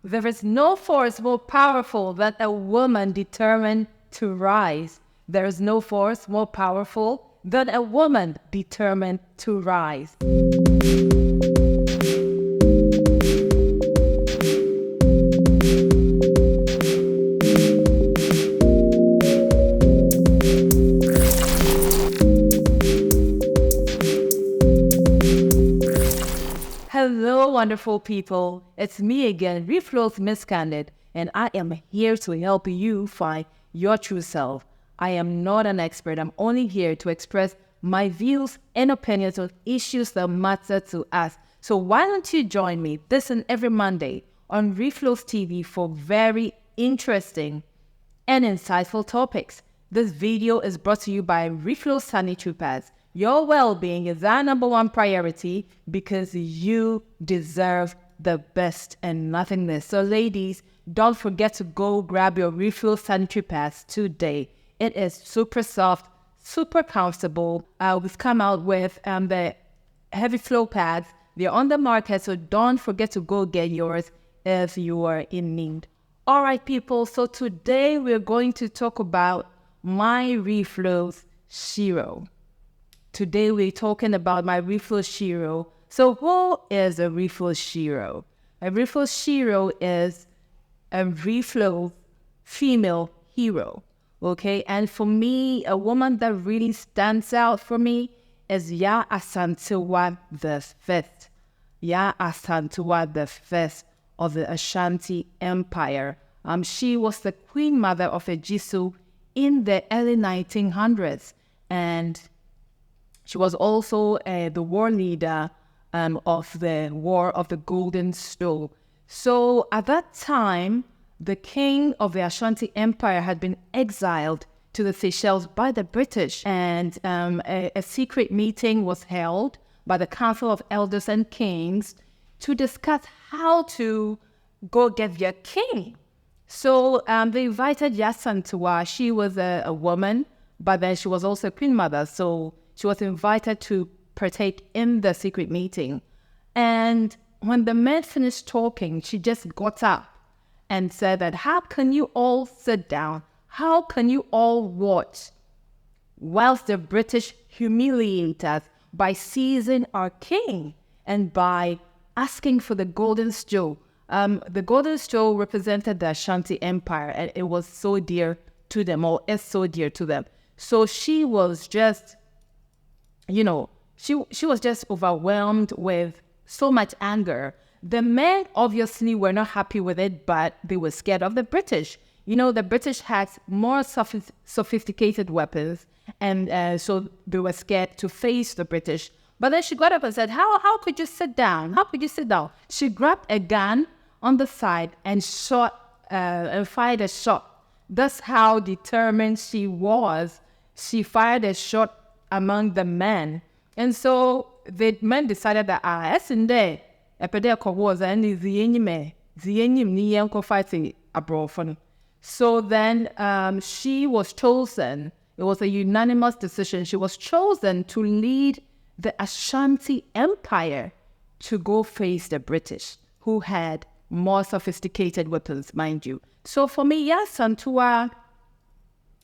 There is no force more powerful than a woman determined to rise. There is no force more powerful than a woman determined to rise. Hello, wonderful people. It's me again, REFLO'S MS CANDID, and I am here to help you find your true self. I am not an expert. I'm only here to express my views and opinions on issues that matter to us. So why don't you join me this and every Monday on REFLO'S TV for very interesting and insightful topics. This video is brought to you by REFLO'S sanitary pads. Your well-being is our #1 priority because you deserve the best and nothing less. So ladies, don't forget to go grab your REFLO'S sanitary pads today. It is super soft, super comfortable. We've come out with the heavy flow pads. They're on the market, so don't forget to go get yours if you are in need. All right, people, so today we're going to talk about my REFLO'S Shero. Today we're talking about my REFLO'S Shero. So who is a REFLO'S Shero? A REFLO'S Shero is a REFLO'S female hero, okay? And for me, a woman that really stands out for me is Yaa Asantewaa the Fifth. Yaa Asantewaa the Fifth of the Ashanti Empire. She was the queen mother of Ejisu in the early 1900s, and she was also the war leader of the War of the Golden Stow. So at that time, the king of the Ashanti Empire had been exiled to the Seychelles by the British, and a secret meeting was held by the Council of Elders and Kings to discuss how to go get their king. So they invited Yaa Asantewaa. She was a woman, but then she was also a queen mother. So she was invited to partake in the secret meeting. And when the men finished talking, she just got up and said that, how can you all sit down? How can you all watch whilst the British humiliate us by seizing our king and by asking for the Golden Stow? The Golden Stow represented the Ashanti Empire, and it was so dear to them, or is so dear to them. So she was just, she was just overwhelmed with so much anger. The men obviously were not happy with it, but they were scared of the British. The British had more sophisticated weapons, and so they were scared to face the British. But then she got up and said, how could you sit down? How could you sit down? She grabbed a gun on the side and fired a shot. That's how determined she was. She fired a shot among the men. And so the men decided that, that's in there. So then she was chosen. It was a unanimous decision. She was chosen to lead the Ashanti Empire to go face the British, who had more sophisticated weapons, mind you. So for me, Yaa Asantewaa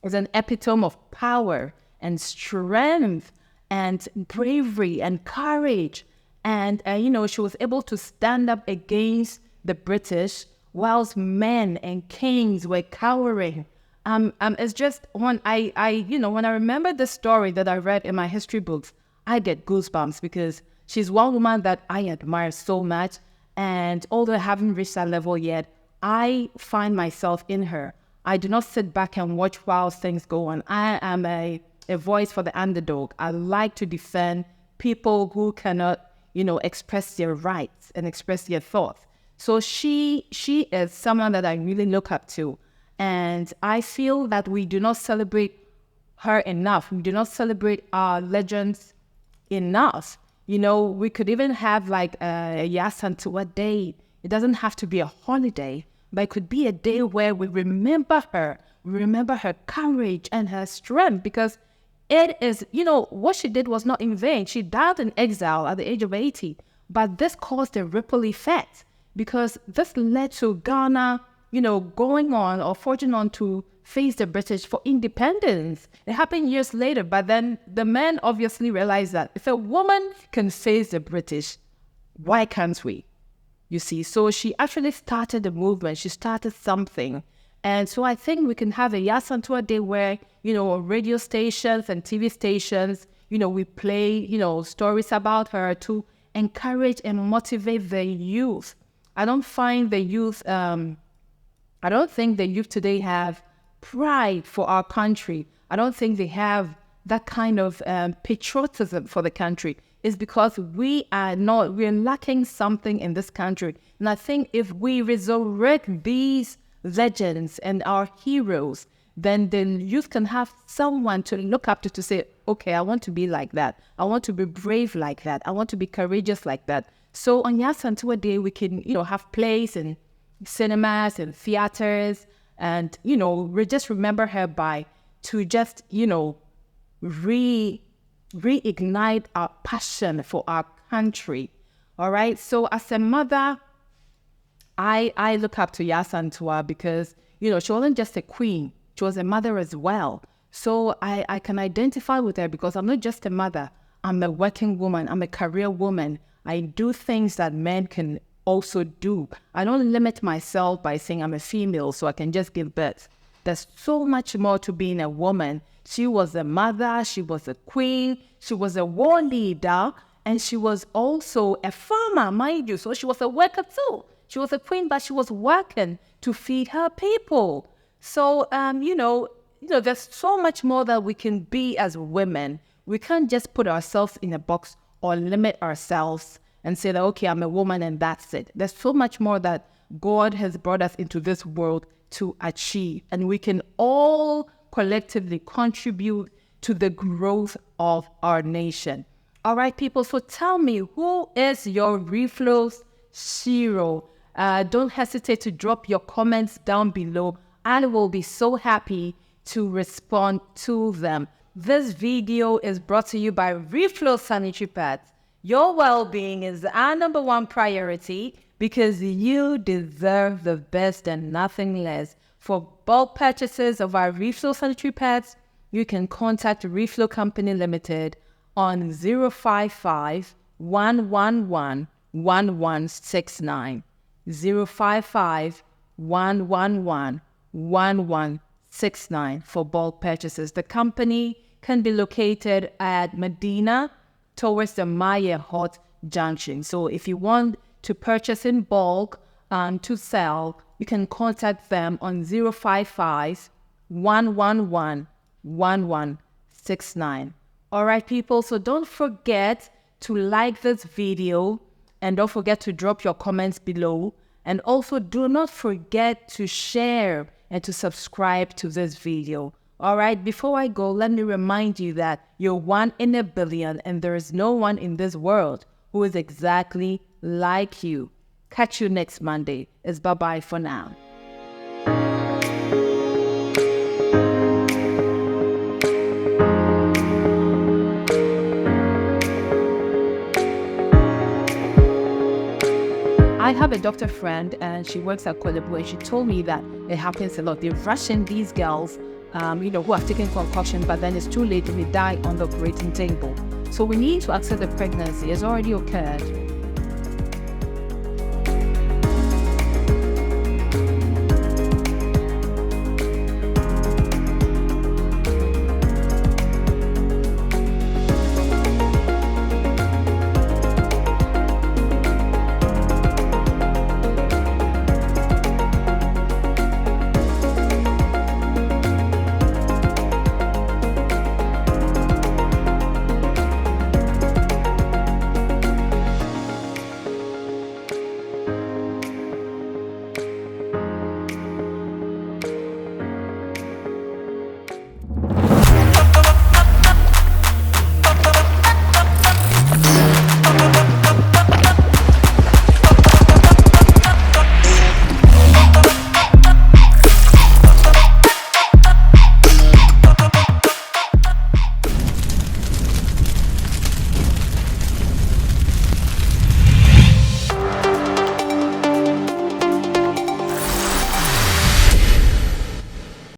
is an epitome of power and strength and bravery and courage. And, she was able to stand up against the British whilst men and kings were cowering. It's just when when I remember the story that I read in my history books, I get goosebumps because she's one woman that I admire so much. And although I haven't reached that level yet, I find myself in her. I do not sit back and watch while things go on. I am a voice for the underdog. I like to defend people who cannot, express their rights and express their thoughts. So she is someone that I really look up to. And I feel that we do not celebrate her enough. We do not celebrate our legends enough. We could even have like a Yaa Asantewaa Day. It doesn't have to be a holiday, but it could be a day where we remember her. We remember her courage and her strength, because it is, what she did was not in vain. She died in exile at the age of 80, but this caused a ripple effect because this led to Ghana, going on or forging on to face the British for independence. It happened years later, but then the men obviously realized that if a woman can face the British, why can't we? You see, so she actually started a movement. She started something. And so I think we can have a Yaa Asantewaa Day where, radio stations and TV stations, we play, stories about her to encourage and motivate the youth. I don't think the youth today have pride for our country. I don't think they have that kind of patriotism for the country. It's because we're lacking something in this country. And I think if we resurrect these legends and our heroes, then the youth can have someone to look up to say, okay, I want to be like that. I want to be brave like that. I want to be courageous like that. So on Yaa Asantewaa Day, we can, have plays and cinemas and theaters and, just remember her to just, reignite our passion for our country. All right. So as a mother, I look up to Yaa Asantewaa because, she wasn't just a queen. She was a mother as well. So I can identify with her because I'm not just a mother. I'm a working woman. I'm a career woman. I do things that men can also do. I don't limit myself by saying I'm a female so I can just give birth. There's so much more to being a woman. She was a mother. She was a queen. She was a war leader. And she was also a farmer, mind you. So she was a worker too. She was a queen, but she was working to feed her people. So, there's so much more that we can be as women. We can't just put ourselves in a box or limit ourselves and say that, okay, I'm a woman and that's it. There's so much more that God has brought us into this world to achieve. And we can all collectively contribute to the growth of our nation. All right, people. So tell me, who is your REFLO'S Shero? Don't hesitate to drop your comments down below. I will be so happy to respond to them. This video is brought to you by REFLO'S Sanitary Pads. Your well-being is our number one priority because you deserve the best and nothing less. For bulk purchases of our REFLO'S Sanitary Pads, you can contact REFLO Company Limited on 055 111 1169. 055 111 1169 for bulk purchases. The company can be located at Medina towards the Maya Hot Junction. So if you want to purchase in bulk to sell, you can contact them on 055 111 1169. All right, people. So don't forget to like this video and don't forget to drop your comments below. And also do not forget to share and to subscribe to this video. All right, before I go, let me remind you that you're one in a billion and there is no one in this world who is exactly like you. Catch you next Monday. It's bye-bye for now. I have a doctor friend and she works at Kolebu and she told me that it happens a lot. They rush in these girls, who are taking concoction, but then it's too late and they die on the operating table. So we need to accept the pregnancy. It's already occurred.